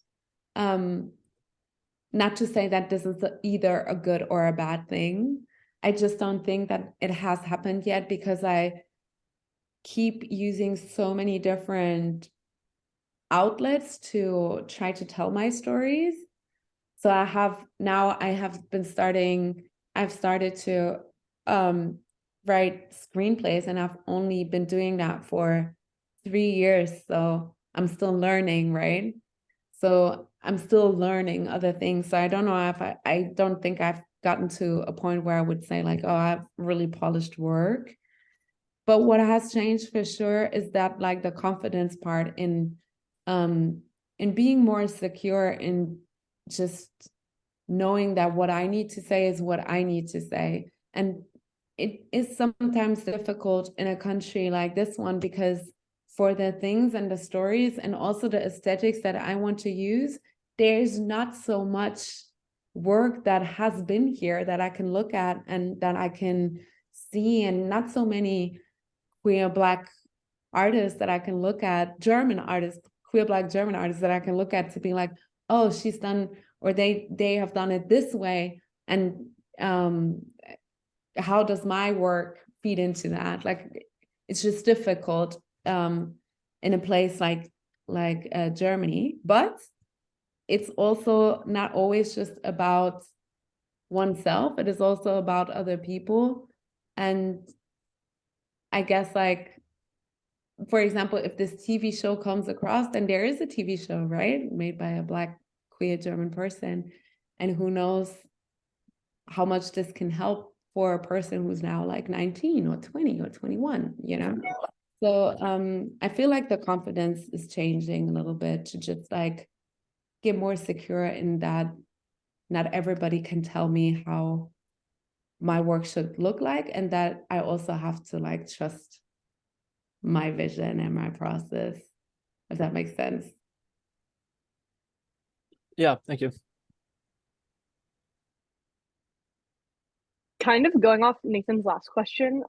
Not to say that this is either a good or a bad thing. I just don't think that it has happened yet because I keep using so many different outlets to try to tell my stories. So I've started to write screenplays, and I've only been doing that for 3 years. So I'm still learning, right? So I'm still learning other things. So I don't know if I don't think I've gotten to a point where I would say like, oh, I've really polished work. But what has changed for sure is that like the confidence part in being more secure in just knowing that what I need to say is what I need to say. And it is sometimes difficult in a country like this one because for the things and the stories and also the aesthetics that I want to use, there's not so much work that has been here that I can look at and that I can see, and not so many queer Black artists that I can look at, German artists, queer Black German artists that I can look at to be like, oh, she's done, or they have done it this way. And how does my work feed into that? Like, it's just difficult in a place like Germany, but it's also not always just about oneself. It is also about other people. And I guess, like, for example, if this TV show comes across, then there is a TV show, right? Made by a Black queer German person. And who knows how much this can help for a person who's now like 19 or 20 or 21, you know? So I feel like the confidence is changing a little bit to just like get more secure in that not everybody can tell me how my work should look like, and that I also have to like trust my vision and my process, if that makes sense. Yeah, thank you. Kind of going off Nathan's last question,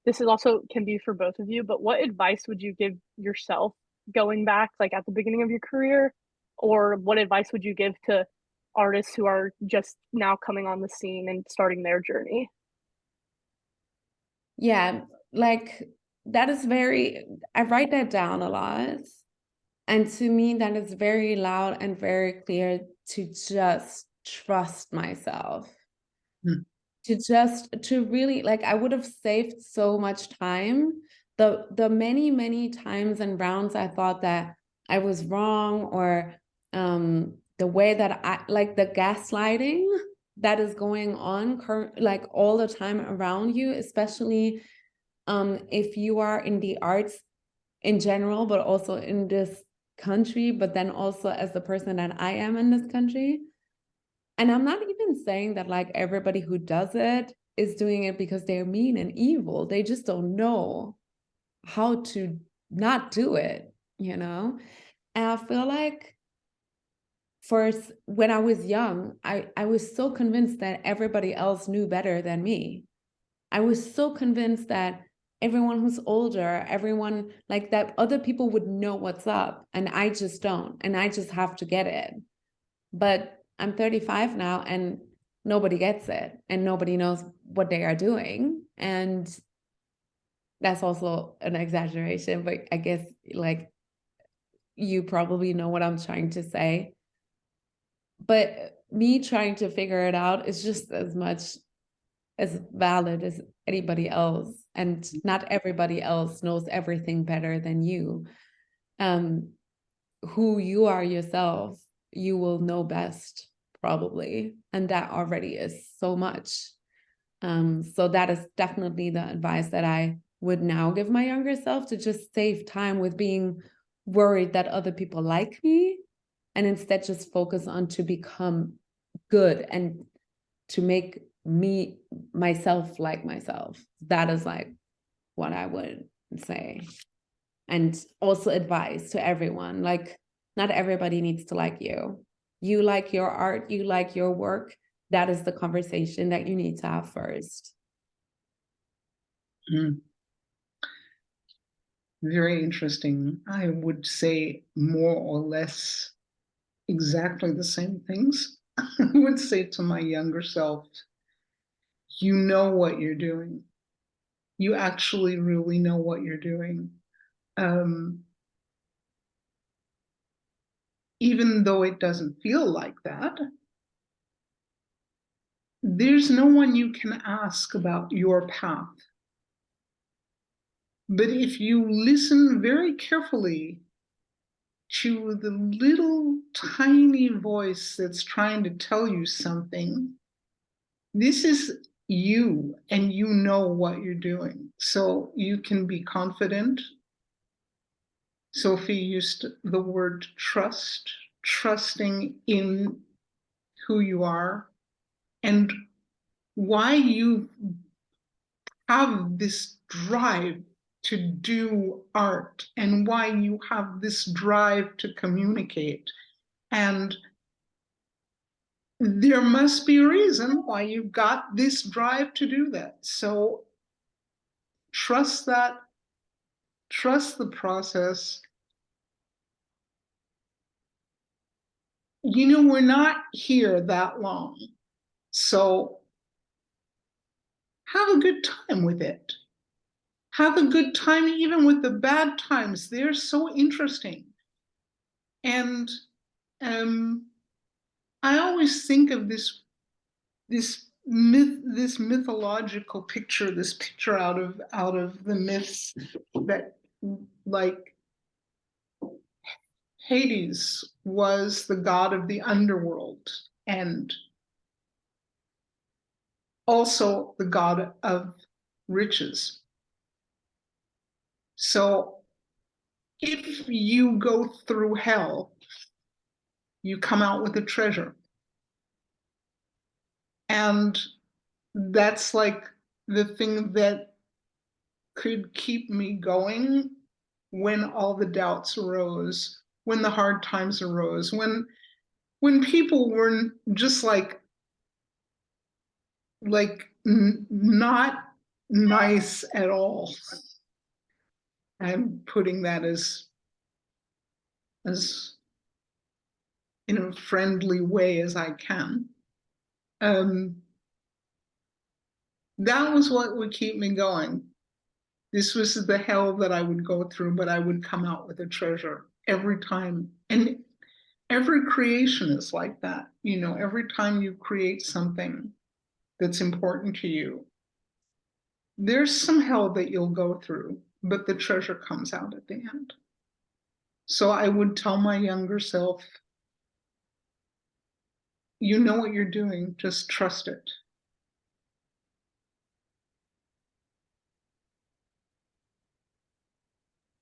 this is also can be for both of you, but what advice would you give yourself going back, like at the beginning of your career, or what advice would you give to artists who are just now coming on the scene and starting their journey? Yeah, like that is I write that down a lot. And to me, that is very loud and very clear to just trust myself. To really, like, I would have saved so much time. The many times and rounds I thought that I was wrong, or the way that I, like the gaslighting that is going on like all the time around you, especially if you are in the arts in general, but also in this country, but then also as the person that I am in this country. And I'm not even saying that like everybody who does it is doing it because they're mean and evil. They just don't know how to not do it, you know? And I feel like first, when I was young, I was so convinced that everybody else knew better than me. I was so convinced that everyone who's older, everyone like that, other people would know what's up, and I just don't, and I just have to get it. But I'm 35 now, and nobody gets it, and nobody knows what they are doing. And that's also an exaggeration, but I guess like you probably know what I'm trying to say. But me trying to figure it out is just as much as valid as anybody else, and not everybody else knows everything better than you. Who you are yourself, you will know best, probably, and that already is so much. So that is definitely the advice that I would now give my younger self, to just save time with being worried that other people like me, and instead just focus on to become good and to make me myself like myself. That is like what I would say. And also advice to everyone, like not everybody needs to like you. You like your art, you like your work. That is the conversation that you need to have first. Very interesting. I would say more or less exactly the same things. I would say to my younger self, you know what you're doing. You actually really know what you're doing. Even though it doesn't feel like that, there's no one you can ask about your path. But if you listen very carefully to the little tiny voice that's trying to tell you something, this is you, and you know what you're doing. So you can be confident. Sophie used the word trust, trusting in who you are and why you have this drive to do art, and why you have this drive to communicate. And there must be a reason why you've got this drive to do that. So trust that, trust the process. You know, we're not here that long. So have a good time with it. Have a good time even with the bad times. They're so interesting. And I always think of this mythological picture, this picture out of the myths, that like Hades was the god of the underworld and also the god of riches. So if you go through hell, you come out with a treasure. And that's like the thing that could keep me going when all the doubts arose, when the hard times arose, when people were just like not nice at all. I'm putting that as in a friendly way as I can. That was what would keep me going. This was the hell that I would go through, but I would come out with a treasure. every time. And every creation is like that. You know, every time you create something that's important to you, there's some hell that you'll go through, but the treasure comes out at the end. So I would tell my younger self, you know what you're doing, just trust it.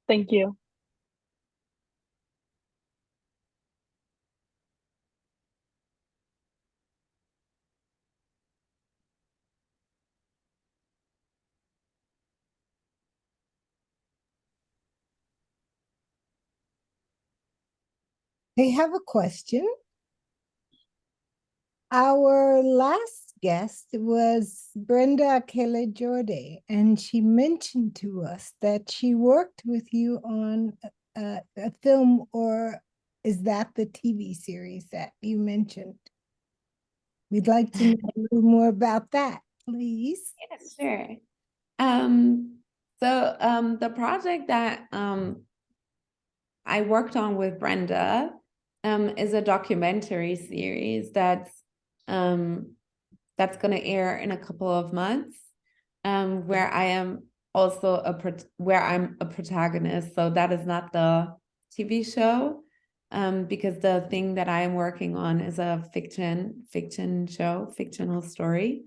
Thank you. I have a question. Our last guest was Brenda Jordan, and she mentioned to us that she worked with you on a film, or is that the TV series that you mentioned? We'd like to know a little more about that, please. Yeah, sure. The project that I worked on with Brenda is a documentary series that's going to air in a couple of months, where I am also where I'm a protagonist. So that is not the TV show, because the thing that I am working on is a fiction show, fictional story.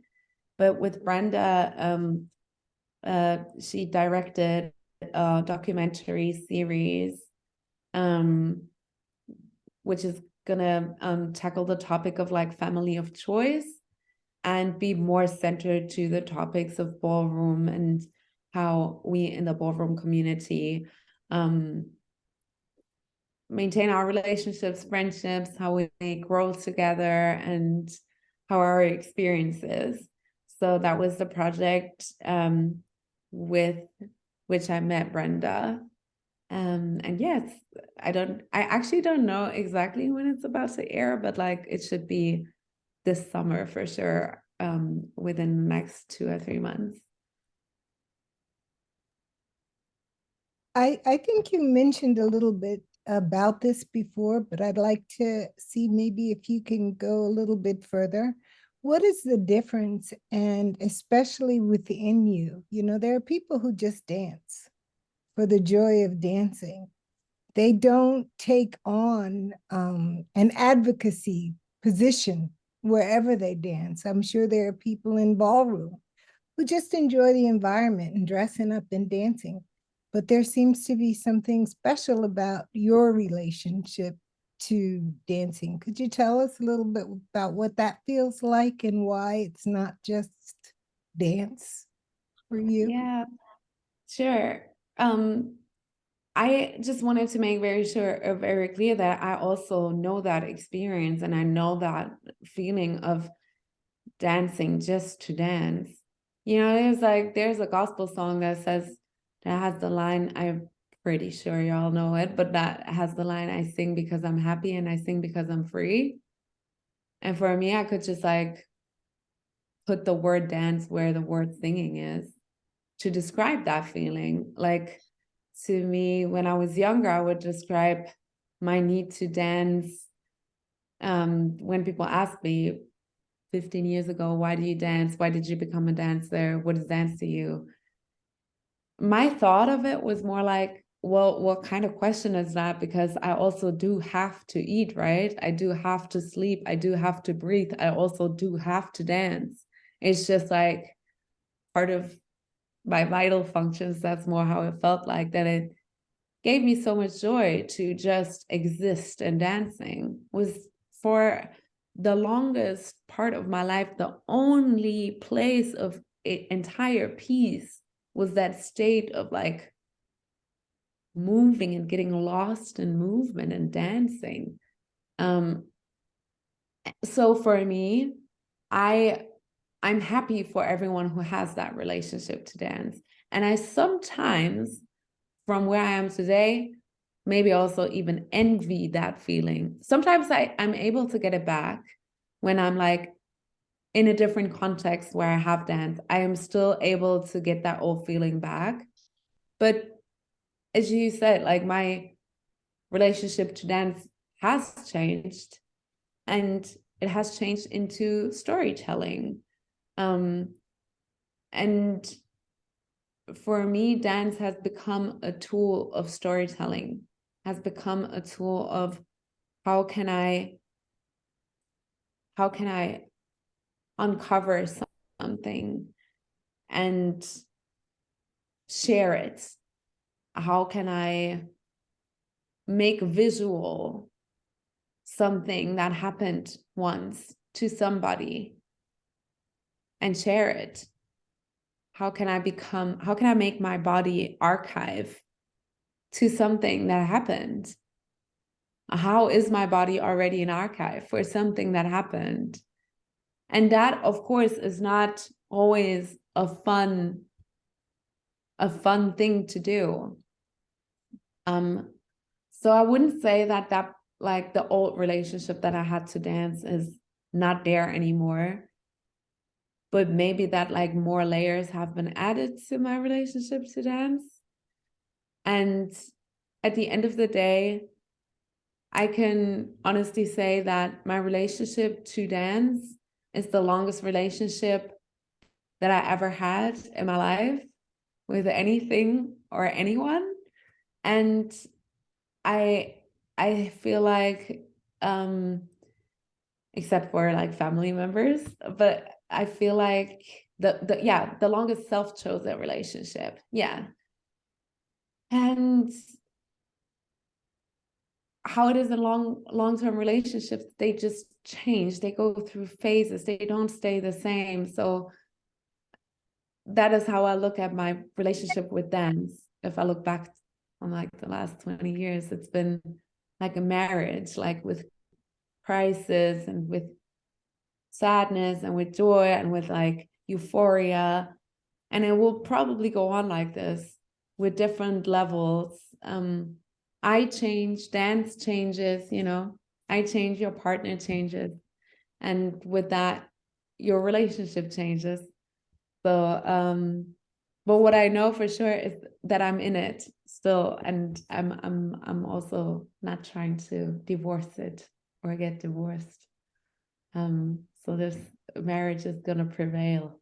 But with Brenda, she directed a documentary series, which is gonna tackle the topic of like family of choice and be more centered to the topics of ballroom and how we in the ballroom community maintain our relationships, friendships, how we grow together, and how our experiences. So that was the project with which I met Brenda. And yes, I actually don't know exactly when it's about to air, but like it should be this summer for sure, within the next 2 or 3 months. I think you mentioned a little bit about this before, but I'd like to see maybe if you can go a little bit further. What is the difference, and especially within you? You know, there are people who just dance for the joy of dancing. They don't take on an advocacy position wherever they dance. I'm sure there are people in ballroom who just enjoy the environment and dressing up and dancing. But there seems to be something special about your relationship to dancing. Could you tell us a little bit about what that feels like and why it's not just dance for you? Yeah, sure. I just wanted to make very clear that I also know that experience, and I know that feeling of dancing just to dance. You know, there's a gospel song that has the line, I'm pretty sure y'all know it, but that has the line, I sing because I'm happy and I sing because I'm free. And for me, I could just like put the word dance where the word singing is to describe that feeling. Like, to me, when I was younger, I would describe my need to dance. When people ask me 15 years ago, why do you dance? Why did you become a dancer? What is dance to you? My thought of it was more like, well, what kind of question is that? Because I also do have to eat, right? I do have to sleep. I do have to breathe. I also do have to dance. It's just like part of my vital functions. That's more how it felt like, that it gave me so much joy to just exist, and dancing was, for the longest part of my life, the only place of entire peace was that state of like moving and getting lost in movement and dancing. So for me, I'm happy for everyone who has that relationship to dance. And I sometimes, from where I am today, maybe also even envy that feeling. Sometimes I'm able to get it back when I'm like in a different context where I have danced. I am still able to get that old feeling back. But as you said, like my relationship to dance has changed, and it has changed into storytelling. And for me, dance has become a tool of storytelling, has become a tool of how can I uncover something and share it? How can I make visual something that happened once to somebody and share it? How can I make my body archive to something that happened? How is my body already an archive for something that happened? And that, of course, is not always a fun thing to do. So I wouldn't say that like the old relationship that I had to dance is not there anymore, but maybe that like more layers have been added to my relationship to dance. And at the end of the day, I can honestly say that my relationship to dance is the longest relationship that I ever had in my life with anything or anyone. And I feel like, except for like family members, but I feel like the longest self-chosen relationship. Yeah. And how it is in long-term relationships, they just change, they go through phases, they don't stay the same. So that is how I look at my relationship with dance. If I look back on like the last 20 years, it's been like a marriage, like with crisis and with sadness and with joy and with like euphoria. And it will probably go on like this with different levels. I change, dance changes, you know, I change, your partner changes. And with that, your relationship changes. So, but what I know for sure is that I'm in it still, and I'm also not trying to divorce it or get divorced. So this marriage is gonna prevail.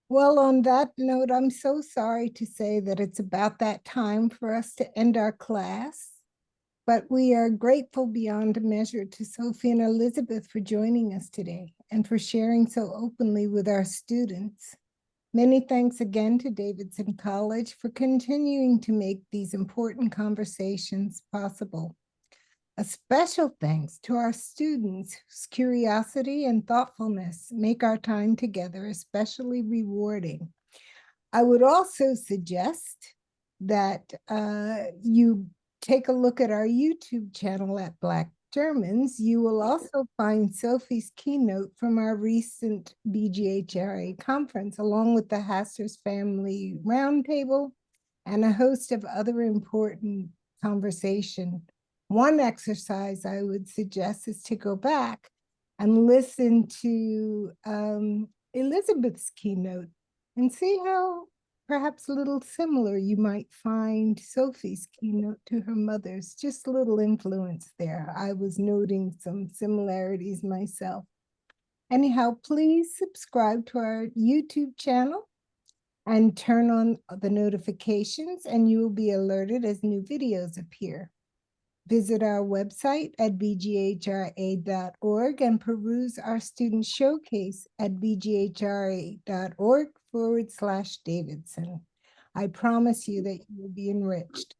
Well, on that note, I'm so sorry to say that it's about that time for us to end our class, but we are grateful beyond measure to Sophie and Elisabeth for joining us today and for sharing so openly with our students. Many thanks again to Davidson College for continuing to make these important conversations possible. A special thanks to our students whose curiosity and thoughtfulness make our time together especially rewarding. I would also suggest that you take a look at our YouTube channel at Black Germans. You will also find Sophie's keynote from our recent BGHRA conference, along with the Hasters Family Roundtable and a host of other important conversation. One exercise I would suggest is to go back and listen to Elisabeth's keynote and see how perhaps a little similar you might find Sophie's keynote to her mother's. Just a little influence there. I was noting some similarities myself. Anyhow, please subscribe to our YouTube channel and turn on the notifications, and you will be alerted as new videos appear. Visit our website at bghra.org and peruse our student showcase at bghra.org/Davidson. I promise you that you will be enriched.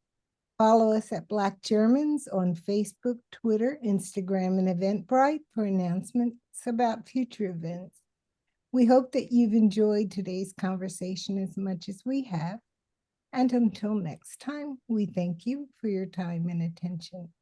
Follow us at Black Germans on Facebook, Twitter, Instagram, and Eventbrite for announcements about future events. We hope that you've enjoyed today's conversation as much as we have. And until next time, we thank you for your time and attention.